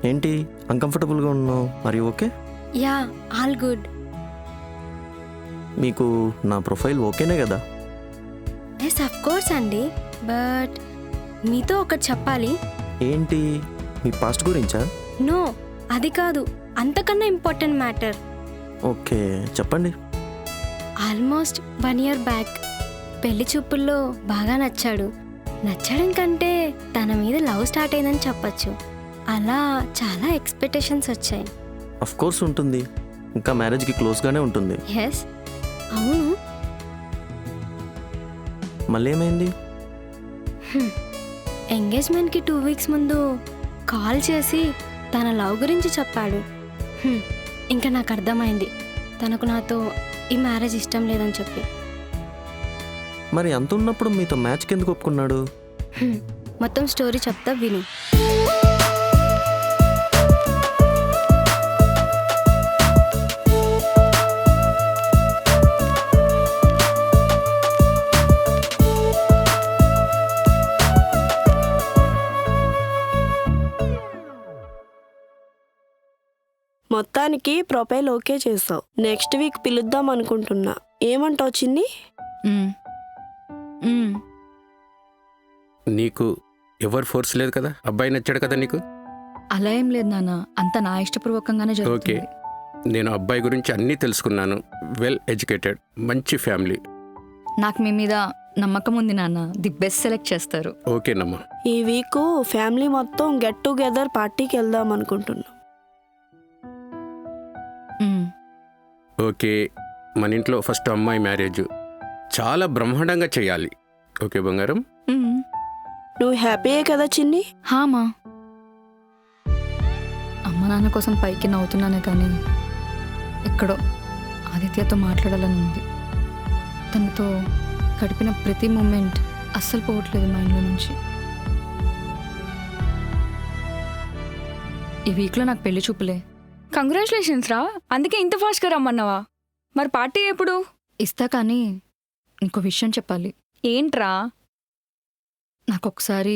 ఏంటి అన్కంఫర్టబుల్గా ఉన్నావు? మరి ఓకే? Yeah, all good. మీకు నా ప్రొఫైల్ ఓకేనే కదా? ఎస్, అఫ్ కోర్స్ అండి. బట్ మీతో ఒకటి చెప్పాలి. ఏంటి, మీ పాస్ట్ గురించా? నో, అది కాదు, అంతకన్నా ఇంపార్టెంట్ మ్యాటర్. ఓకే, చెప్పండి. ఆల్మోస్ట్ 1 year బ్యాక్ పెళ్లి చూపుల్లో బాగా నచ్చాడు. నచ్చడం కంటే తన మీద లవ్ స్టార్ట్ అయిందని చెప్పచ్చు. అలా చాలా ఎక్స్పెక్టేషన్స్ వచ్చాయి. అఫ్ కోర్స్ ఉంటుంది, ఇంకా మ్యారేజ్కి క్లోజ్గానే ఉంటుంది. ఎస్, అవును. మళ్ళీ ఏమైంది? ఎంగేజ్మెంట్కి 2 weeks ముందు కాల్ చేసి తన లవ్ గురించి చెప్పాడు. ఇంకా నాకు అర్థమైంది తనకు నాతో ఈ మ్యారేజ్ ఇష్టం లేదని చెప్పి. మరి అంత ఉన్నప్పుడు మీతో మ్యాచ్కి ఎందుకు ఒప్పుకున్నాడు? మొత్తం స్టోరీ చెప్తా విను. మొత్తానికి ప్రొఫైల్ ఓకే చేసావు. నెక్స్ట్ వీక్ పిలుద్దాం అనుకుంటున్నా. ఏమంటావు చిన్ని? నీకు ఎవరు ఫోర్స్ లేదు కదా? అబ్బాయి నచ్చాడు కదా నీకు? అలా ఏం లేదు నాన్న, అంత నా ఇష్టపూర్వకంగానే ఓకే, జరుగుతుంది. నేను అబ్బాయి గురించి అన్నీ తెలుసుకున్నాను. వెల్ ఎడ్యుకేటెడ్, మంచి ఫ్యామిలీ. నాకు మీ మీద నమ్మకం ఉంది నాన్న. ది బెస్ట్ సెలెక్ట్ చేస్తారు. ఓకేనమ్మా. ఈ వీక్ ఫ్యామిలీ మొత్తం గెట్ టుగెదర్ పార్టీకి వెళ్దాం అనుకుంటున్నా. ఓకే, మన ఇంట్లో ఫస్ట్ అమ్మాయి మ్యారేజ్ చాలా బ్రహ్మాండంగా చేయాలి. ఓకే బంగారం? నువ్వు హ్యాపీయే కదా చిన్ని? హామా, అమ్మ నాన్న కోసం పైకి నవ్వుతున్నానే కానీ ఎక్కడో ఆదిత్యతో మాట్లాడాలని ఉంది. తనతో గడిపిన ప్రతి మూమెంట్ అస్సలు పోవట్లేదు మైండ్లో నుంచి. ఈ వీక్లో నాకు పెళ్లి చూపులే. కంగ్రాచులేషన్స్ రా, అందుకే ఇంత ఫాస్ట్గా రమ్మన్నావా? మరి పార్టీ ఎప్పుడు? ఇస్తా, కానీ ఇంకో విషయం చెప్పాలి. ఏంట్రా? నాకు ఒకసారి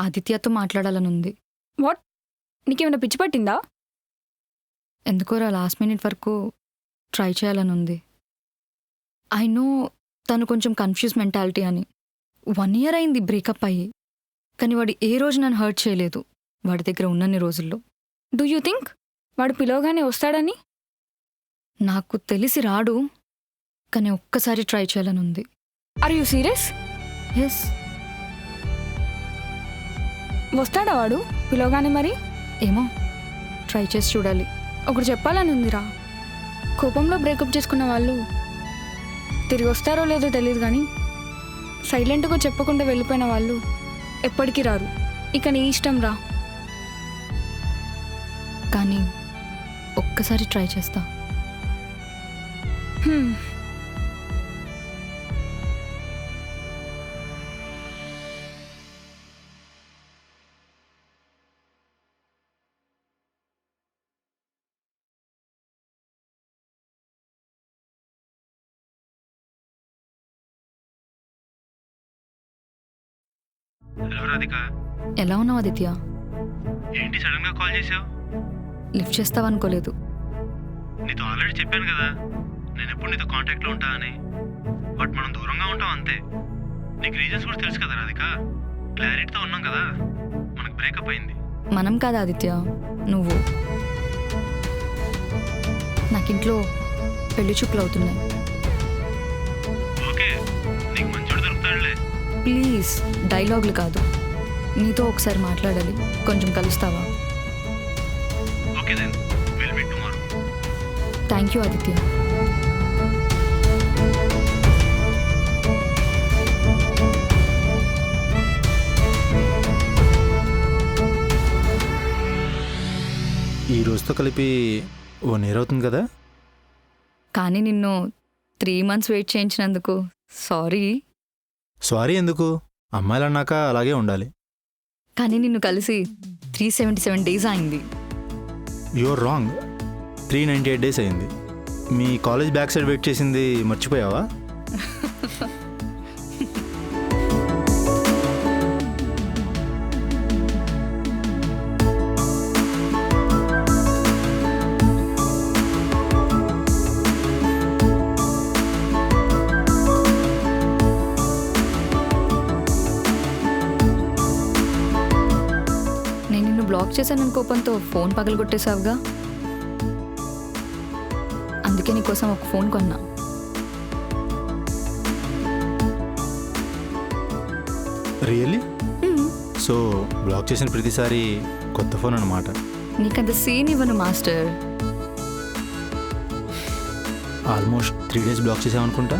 ఆదిత్యతో మాట్లాడాలని ఉంది. వాట్? నీకేమైనా పిచ్చి పట్టిందా? ఎందుకోరా లాస్ట్ మినిట్ వరకు ట్రై చేయాలని ఉంది. ఐ నో తను కొంచెం కన్ఫ్యూజ్ మెంటాలిటీ అని. 1 year అయింది బ్రేకప్ అయ్యి, కానీ వాడు ఏ రోజు నన్ను హర్ట్ చేయలేదు వాడి దగ్గర ఉన్నన్ని రోజుల్లో. డూ యూ థింక్ వాడు పిలవగానే వస్తాడని? నాకు తెలిసి రాడు, కానీ ఒక్కసారి ట్రై చేయాలని ఉంది. Are you serious? ఎస్. వస్తాడా వాడు పిలవగానే? మరి ఏమో, ట్రై చేసి చూడాలి. ఒకటి చెప్పాలని ఉందిరా. కోపంలో బ్రేకప్ చేసుకున్న వాళ్ళు తిరిగి వస్తారో లేదో తెలియదు, కానీ సైలెంట్గా చెప్పకుండా వెళ్ళిపోయిన వాళ్ళు ఎప్పటికీ రారు. ఇక నీ ఇష్టం రా. కానీ ఒక్కసారి ట్రై చేస్తా. హలో రాధిక, ఎలా ఉన్నావు ఆదిత్య? ఏంటి సడన్ గా కాల్ చేసావు? లిఫ్ట్ చేస్తావనుకోలేదు. నీతో ఆల్రెడీ చెప్పాను కదా నేను ఎప్పుడు నీతో కాంటాక్ట్లో ఉంటా అని. బట్ మనం దూరంగా ఉంటాం అంతే. నీకు రీజన్స్ కూడా తెలుసు కదా రాధిక. క్లారిటీతో ఉన్నాం కదా, మనకు బ్రేకప్ అయింది. మనం కాదు ఆదిత్య, నువ్వు. నాకింట్లో పెళ్లి చూపులు అవుతున్నాయి. ఓకే, నీకు మంచోడు దొరుకుతాడులే. ప్లీజ్, డైలాగులు కాదు, నీతో ఒకసారి మాట్లాడాలి. కొంచెం కలుస్తావా? Okay then, will meet tomorrow. Thank you Aditya. ఈ రోజుతో కలిపి 1 year అవుతుంది కదా? కానీ నిన్ను 3 months వెయిట్ చేయించినందుకు సారీ. సారీ ఎందుకు? అమ్మాయిలు అన్నాక అలాగే ఉండాలి. కానీ నిన్ను కలిసి 377 days అయింది. You're wrong. 398 days అయింది. మీ కాలేజ్ బ్యాక్ సైడ్ వెయిట్ చేసింది మర్చిపోయావా? చేశానని కోపంతో ఫోన్ పగలగొట్టేశావుగా. అందుకే నీకోసం ఒక ఫోన్ కొన్నా. రియల్లీ? సో బ్లాక్ చేసిన ప్రతిసారి కొత్త ఫోన్ అన్నమాట. నీకంత సీన్ ఇవ్వను మాస్టర్. ఆల్మోస్ట్ 3 days బ్లాక్ చేసామనుకుంటా.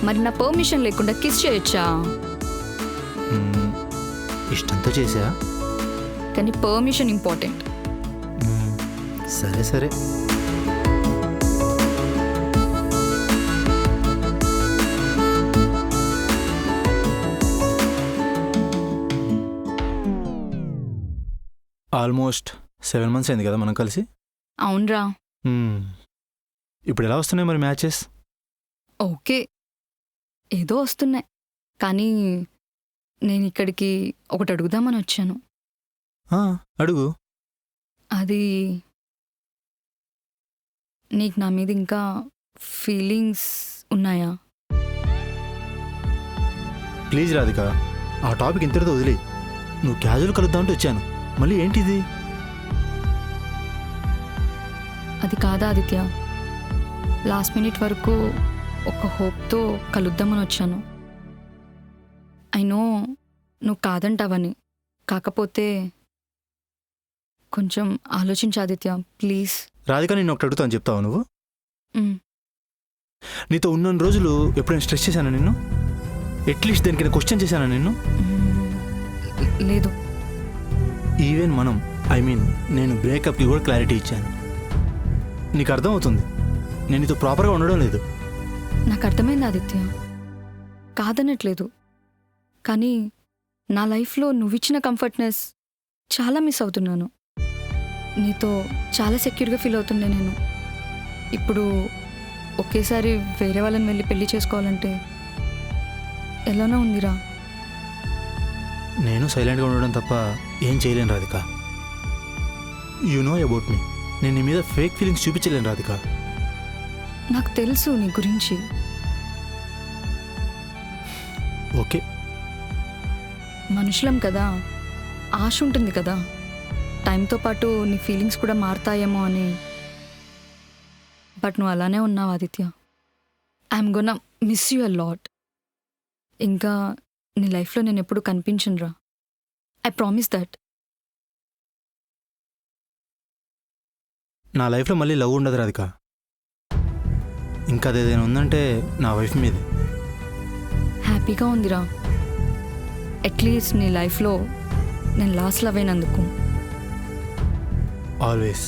మరి నా పర్మిషన్ లేకుండా కిస్ చేయొచ్చా? ఇష్టంతో చేసా. కానీ పర్మిషన్ ఇంపార్టెంట్. సరే సరే. ఆల్మోస్ట్ 7 months అయింది కదా మనం కలిసి. అవునరా. ఇప్పుడు ఎలా వస్తున్నాయి మరి మ్యాచెస్? ఓకే, ఏదో వస్తున్నాయి. కానీ నేను ఇక్కడికి ఒకటి అడుగుదామని వచ్చాను. అడుగు. అది నీకు నా మీద ఇంకా ఫీలింగ్స్ ఉన్నాయా? ప్లీజ్ రాధిక, ఆ టాపిక్ ఇంతటితో వదిలే. నువ్వు క్యాజువల్ కలుద్దామంటే వచ్చాను, మళ్ళీ ఏంటిది? అది కాదా ఆదిత్య, లాస్ట్ మినిట్ వరకు ఒక హోప్తో కలుద్దామని వచ్చాను. ఐ నో నువ్వు కాదంటావని, కాకపోతే కొంచెం ఆలోచించు ఆదిత్య ప్లీజ్. రాధిక, నేను ఒకటి అడుగుతాను, చెప్తావా నువ్వు? నీతో ఉన్న రోజులు ఎప్పుడైనా స్ట్రెస్ చేశానా నిన్ను? అట్లీస్ట్ దేనికైనా క్వశ్చన్ చేశానా నిన్ను? లేదు. ఈవెన్ నేను బ్రేకప్కి కూడా క్లారిటీ ఇచ్చాను. నీకు అర్థమవుతుంది నేను నీతో ప్రాపర్గా ఉండడం లేదు. నాకు అర్థమైంది ఆదిత్య, కాదనట్లేదు. కానీ నా లైఫ్లో నువ్విచ్చిన కంఫర్ట్నెస్ చాలా మిస్ అవుతున్నాను. నీతో చాలా సెక్యూర్గా ఫీల్ అవుతుండే నేను. ఇప్పుడు ఒకేసారి వేరే వాళ్ళని వెళ్ళి పెళ్లి చేసుకోవాలంటే ఎలానో ఉందిరా. నేను సైలెంట్గా ఉండడం తప్ప ఏం చేయలేను Radhika. You know about me. నేను నీ మీద ఫేక్ ఫీలింగ్స్ చూపించలేను రాధిక. నాకు తెలుసు నీ గురించి. ఓకే, మనుషులం కదా, ఆశ ఉంటుంది కదా, టైంతో పాటు నీ ఫీలింగ్స్ కూడా మారుతాయేమో అని. బట్ నువ్వు అలానే ఉన్నావు Aditya. I'm gonna miss you a lot. ఇంకా నీ లైఫ్లో నేను ఎప్పుడు కనిపించనురా. I promise that. నా లైఫ్లో మళ్ళీ లవ్ ఉండదు రాధిక. ఇంకా అదేదైనా ఉందంటే నా వైఫ్ మీదే. హ్యాపీగా ఉందిరా. అట్లీస్ట్ నీ లైఫ్లో నేను లాస్ట్ లవ్ అయినందుకు. ఆల్వేస్.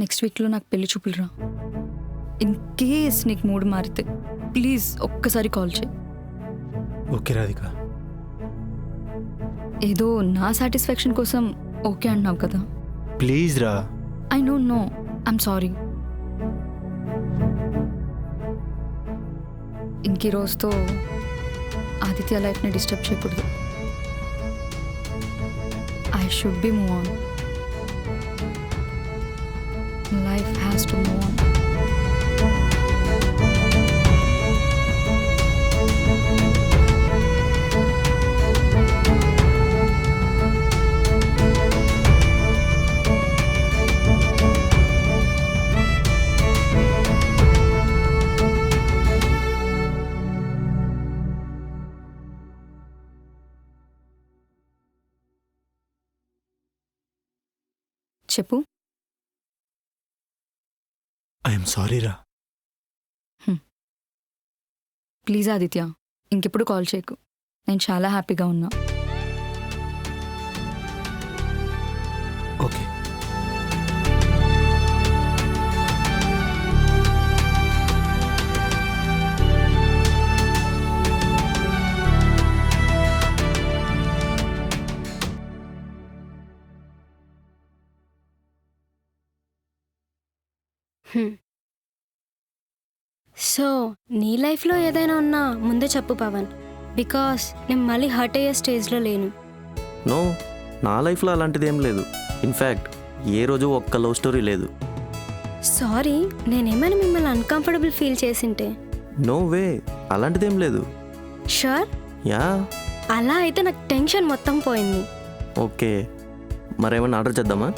నెక్స్ట్ వీక్లో నాకు పెళ్లి చూపులురా. ఇన్ కేస్ నీకు మూడు మారితే ప్లీజ్ ఒక్కసారి కాల్ చేయి. ఓకే రాధిక. ఏదో నా సాటిస్ఫాక్షన్ కోసం ఓకే అన్నావు కదా. ప్లీజ్ రా. I know I'm sorry. ఇంక ఈ రోజుతో ఆదిత్య లైఫ్ని డిస్టర్బ్ చేయకూడదు. I should be move on. Life has to move on. చెప్పు. ఐఎమ్ సారీ రా. ప్లీజ్ ఆదిత్య ఇంకెప్పుడు కాల్ చేయకు. నేను చాలా హ్యాపీగా ఉన్నా. ఓకే. సో నీ లైఫ్లో ఏదైనా ఉన్నా ముందే చెప్పు పవన్, బికాస్ నేను మళ్ళీ హర్ట్ అయ్యే స్టేజ్లో లేను. నో, నా లైఫ్లో అలాంటిదేం లేదు. ఇన్ఫ్యాక్ట్ ఏ రోజు ఒక్క లవ్ స్టోరీ లేదు. సారీ, నేనేమైనా మిమ్మల్ని అన్కంఫర్టబుల్ ఫీల్ చేసింటే, నో వే, అలాంటిదేం లేదు. షూర్? యా. అలా అయితే నాకు టెన్షన్ మొత్తం పోయింది. ఓకే, మరేమన్నా ఆర్డర్ చేద్దామా?